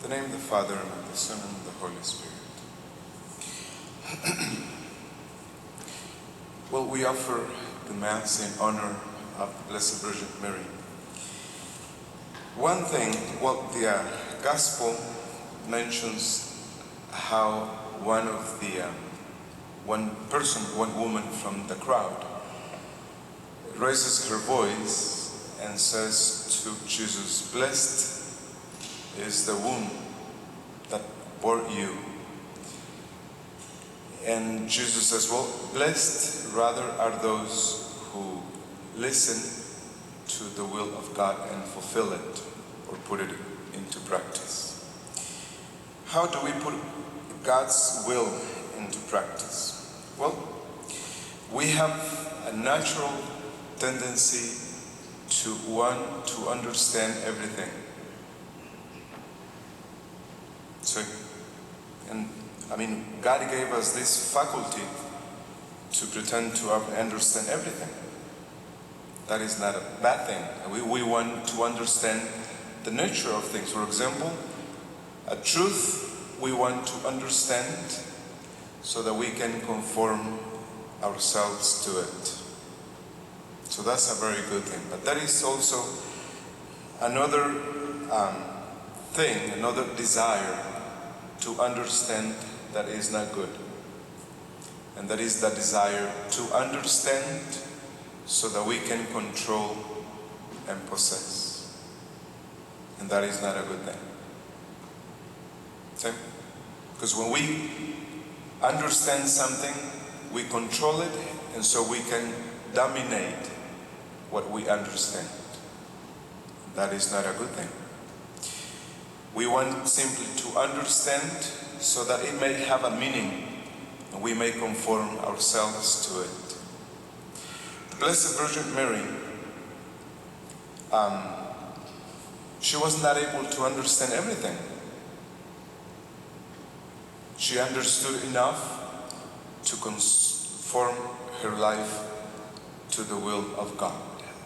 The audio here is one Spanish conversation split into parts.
In the name of the Father, and of the Son, and of the Holy Spirit. Well, we offer the Mass in honor of the Blessed Virgin Mary. One thing, the Gospel mentions how one woman from the crowd raises her voice and says to Jesus, "Blessed is the womb that bore you." And Jesus says, well, blessed rather are those who listen to the will of God and fulfill it or put it into practice. How do we put God's will into practice? Well, we have a natural tendency to want to understand everything. God gave us this faculty to pretend to understand everything. That is not a bad thing. We want to understand the nature of things. For example, a truth we want to understand so that we can conform ourselves to it. So that's a very good thing. But that is also another another desire to understand that is not good. And that is the desire to understand so that we can control and possess. And that is not a good thing. See? Because when we understand something, we control it, and so we can dominate what we understand. That is not a good thing. We want simply to understand so that it may have a meaning and we may conform ourselves to it. The Blessed Virgin Mary, she was not able to understand everything. She understood enough to conform her life to the will of God.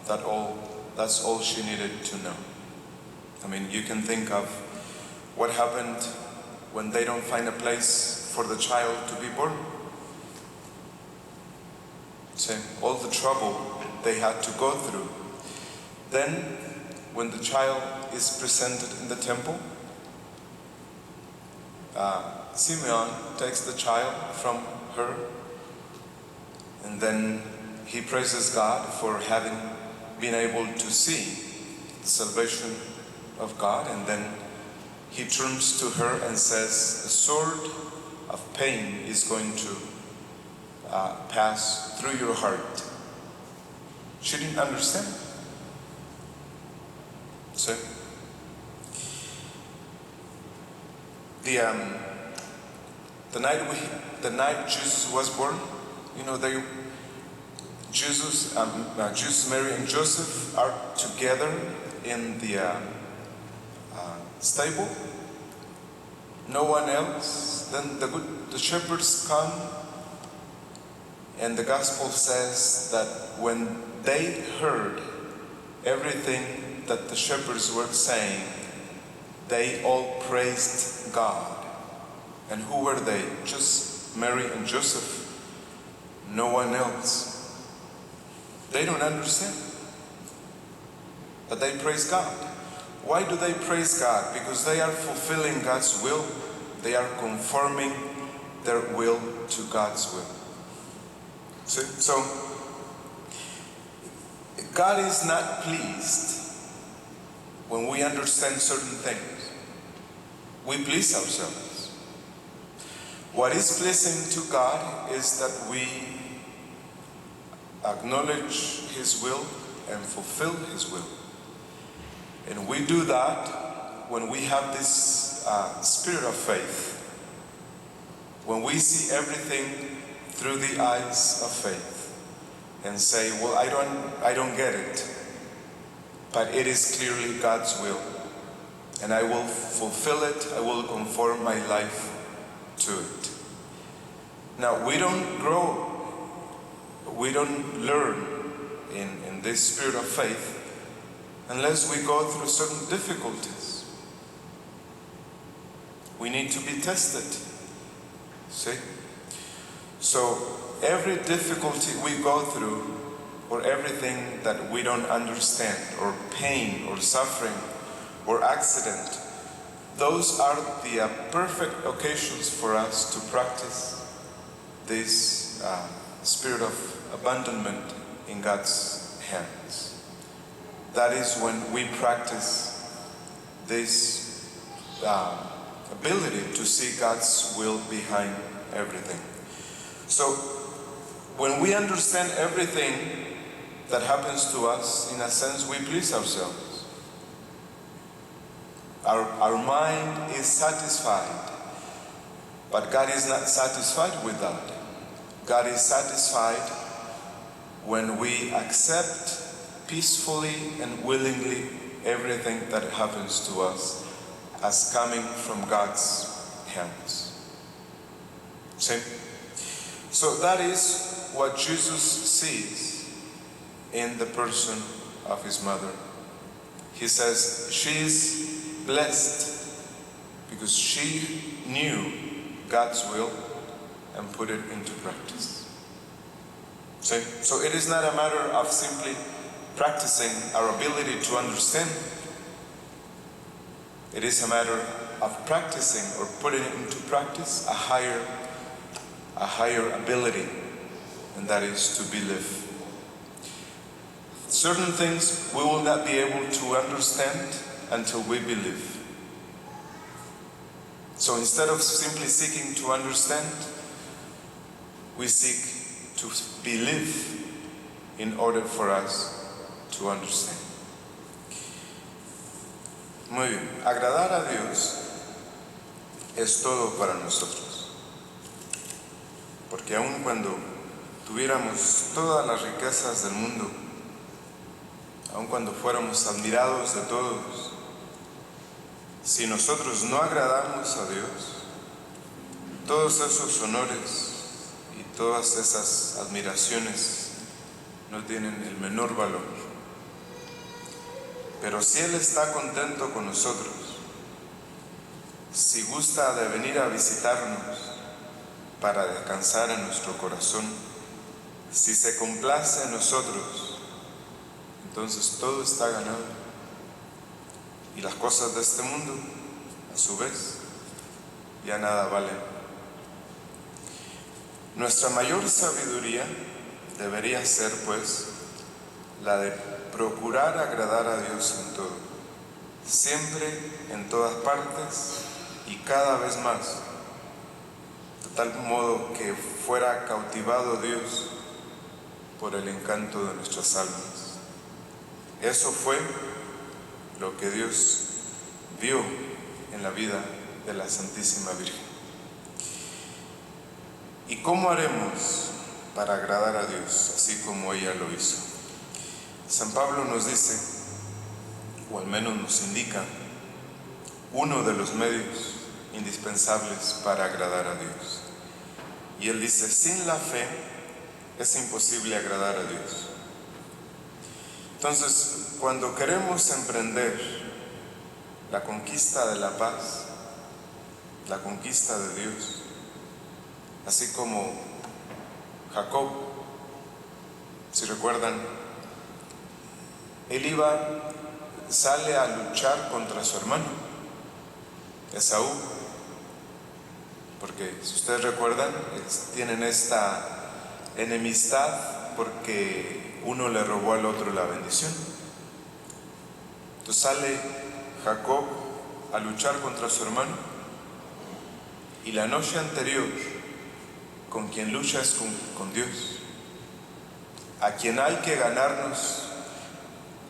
That's all she needed to know. You can think of what happened when they don't find a place for the child to be born. See, all the trouble they had to go through. Then, when the child is presented in the temple, Simeon takes the child from her, and then he praises God for having been able to see the salvation of God, and then he turns to her and says, "A sword of pain is going to pass through your heart." She didn't understand. So, the night Jesus was born, Jesus, Mary, and Joseph are together in the stable. No one else. Then the shepherds come, and the Gospel says that when they heard everything that the shepherds were saying, they all praised God. And who were they? Just Mary and Joseph. No one else. They don't understand, but they praise God. Why do they praise God? Because they are fulfilling God's will. They are conforming their will to God's will. See? So, God is not pleased when we understand certain things. We please ourselves. What is pleasing to God is that we acknowledge His will and fulfill His will. And we do that when we have this spirit of faith. When we see everything through the eyes of faith and say, well, I don't get it, but it is clearly God's will, and I will fulfill it. I will conform my life to it. Now, we don't grow, we don't learn in this spirit of faith unless we go through certain difficulties. we need to be tested. See? So every difficulty we go through, or everything that we don't understand, or pain, or suffering, or accident, those are the perfect occasions for us to practice this spirit of abandonment in God's hands. That is when we practice this ability to see God's will behind everything. So when we understand everything that happens to us, in a sense, we please ourselves. Our mind is satisfied, but God is not satisfied with that. God is satisfied when we accept peacefully and willingly everything that happens to us as coming from God's hands. See? So that is what Jesus sees in the person of his mother. He says she is blessed because she knew God's will and put it into practice. See? So it is not a matter of simply practicing our ability to understand. It is a matter of practicing or putting into practice a higher ability, and that is to believe. Certain things we will not be able to understand until we believe. So instead of simply seeking to understand, we seek to believe in order for us to understand. Muy bien, agradar a Dios es todo para nosotros. Porque aun cuando tuviéramos todas las riquezas del mundo, aun cuando fuéramos admirados de todos, si nosotros no agradamos a Dios, todos esos honores y todas esas admiraciones no tienen el menor valor. Pero si Él está contento con nosotros, si gusta de venir a visitarnos para descansar en nuestro corazón, si se complace en nosotros, entonces todo está ganado. Y las cosas de este mundo, a su vez, ya nada valen. Nuestra mayor sabiduría debería ser, pues, la de procurar agradar a Dios en todo, siempre, en todas partes y cada vez más, de tal modo que fuera cautivado Dios por el encanto de nuestras almas. Eso fue lo que Dios vio en la vida de la Santísima Virgen. ¿Y cómo haremos para agradar a Dios, así como ella lo hizo? San Pablo nos dice, o al menos nos indica, uno de los medios indispensables para agradar a Dios. Y él dice, sin la fe es imposible agradar a Dios. Entonces, cuando queremos emprender la conquista de la paz, la conquista de Dios, así como Jacob, si recuerdan, él sale a luchar contra su hermano, Esaú, porque si ustedes recuerdan, tienen esta enemistad porque uno le robó al otro la bendición. Entonces sale Jacob a luchar contra su hermano, y la noche anterior con quien lucha es con Dios, a quien hay que ganarnos.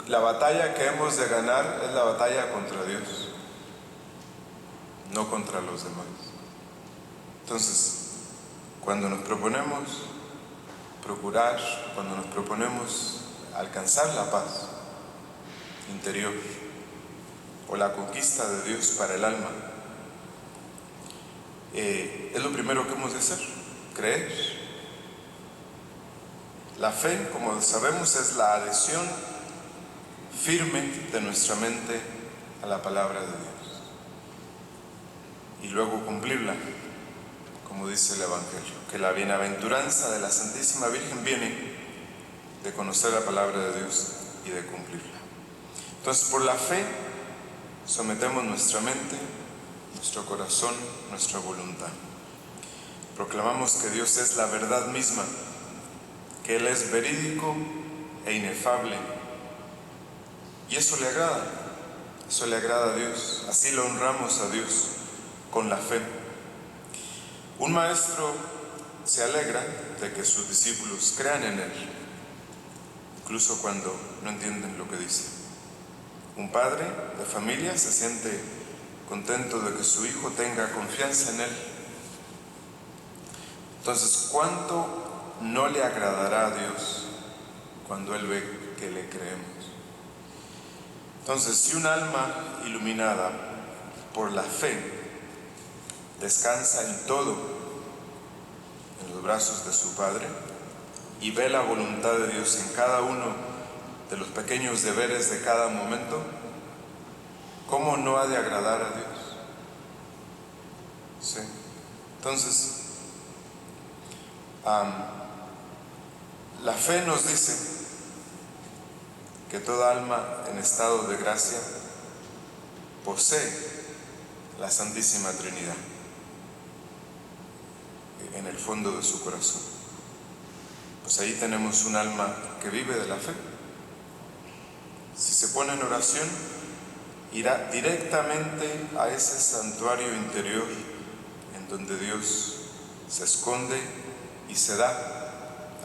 La batalla que hemos de ganar es la batalla contra Dios, no contra los demás. Entonces, cuando nos proponemos procurar, cuando nos proponemos alcanzar la paz interior o la conquista de Dios para el alma, es lo primero que hemos de hacer, creer. La fe, como sabemos, es la adhesión firme de nuestra mente a la palabra de Dios. y luego cumplirla, como dice el Evangelio, que la bienaventuranza de la Santísima Virgen viene de conocer la palabra de Dios y de cumplirla. Entonces, por la fe, sometemos nuestra mente, nuestro corazón, nuestra voluntad. Proclamamos que Dios es la verdad misma, que Él es verídico e inefable. Y eso le agrada a Dios. Así lo honramos a Dios con la fe. Un maestro se alegra de que sus discípulos crean en Él, incluso cuando no entienden lo que dice. Un padre de familia se siente contento de que su hijo tenga confianza en Él. Entonces, ¿cuánto no le agradará a Dios cuando Él ve que le creemos? Entonces, si un alma iluminada por la fe descansa en todo en los brazos de su Padre y ve la voluntad de Dios en cada uno de los pequeños deberes de cada momento, ¿cómo no ha de agradar a Dios? Sí. Entonces, la fe nos dice que toda alma en estado de gracia posee la Santísima Trinidad en el fondo de su corazón. Pues ahí tenemos un alma que vive de la fe. Si se pone en oración, irá directamente a ese santuario interior en donde Dios se esconde y se da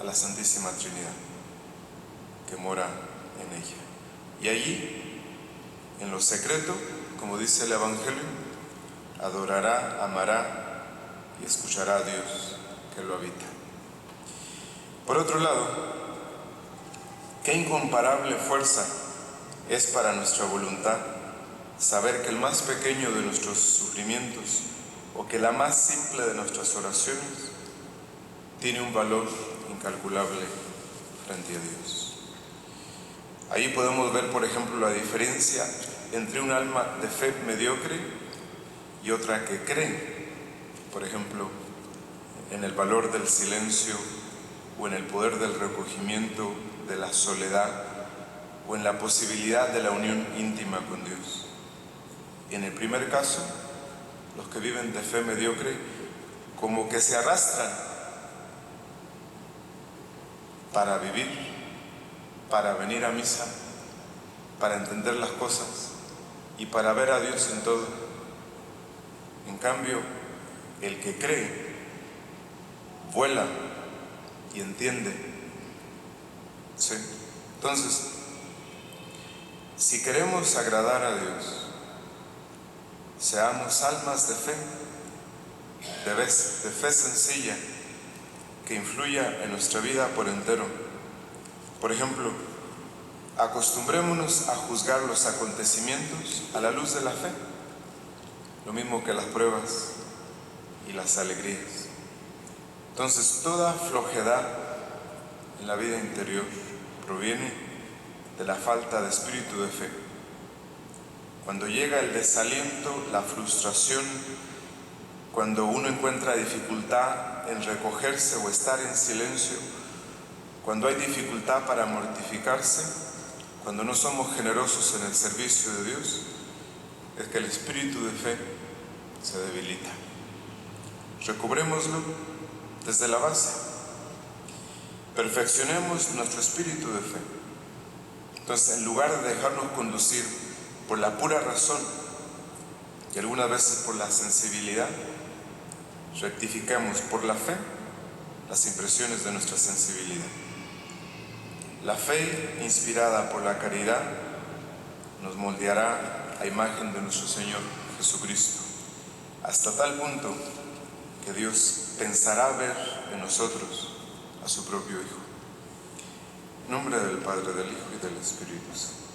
a la Santísima Trinidad que mora en ella. Y allí, en lo secreto, como dice el Evangelio, adorará, amará y escuchará a Dios que lo habita. Por otro lado, qué incomparable fuerza es para nuestra voluntad saber que el más pequeño de nuestros sufrimientos o que la más simple de nuestras oraciones tiene un valor incalculable frente a Dios. Ahí podemos ver, por ejemplo, la diferencia entre un alma de fe mediocre y otra que cree, por ejemplo, en el valor del silencio o en el poder del recogimiento, de la soledad o en la posibilidad de la unión íntima con Dios. En el primer caso, los que viven de fe mediocre como que se arrastran para vivir, para venir a misa, para entender las cosas y para ver a Dios en todo. En cambio, el que cree, vuela y entiende. ¿Sí? Entonces, si queremos agradar a Dios, seamos almas de fe sencilla, que influya en nuestra vida por entero. Por ejemplo, acostumbrémonos a juzgar los acontecimientos a la luz de la fe, lo mismo que las pruebas y las alegrías. Entonces, toda flojedad en la vida interior proviene de la falta de espíritu de fe. Cuando llega el desaliento, la frustración, cuando uno encuentra dificultad en recogerse o estar en silencio, cuando hay dificultad para mortificarse, cuando no somos generosos en el servicio de Dios, es que el espíritu de fe se debilita. Recobrémoslo desde la base. Perfeccionemos nuestro espíritu de fe. Entonces, en lugar de dejarnos conducir por la pura razón y algunas veces por la sensibilidad, rectifiquemos por la fe las impresiones de nuestra sensibilidad. La fe inspirada por la caridad nos moldeará a imagen de nuestro Señor Jesucristo, hasta tal punto que Dios pensará ver en nosotros a su propio Hijo. En nombre del Padre, del Hijo y del Espíritu Santo.